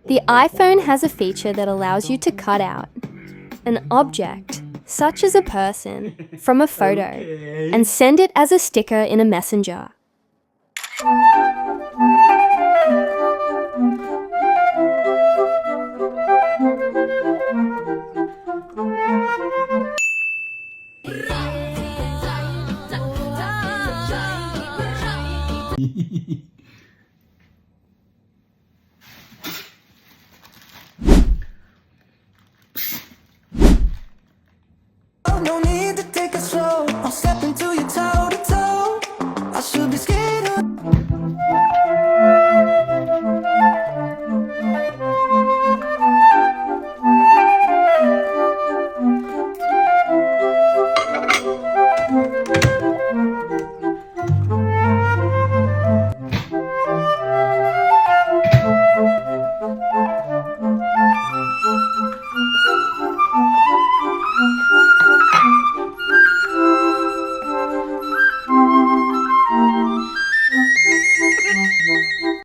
The iPhone has a feature that allows you to cut out an object, such as a person, from a photo and send it as a sticker in a messenger. No need to take it slow. I'll step into your time.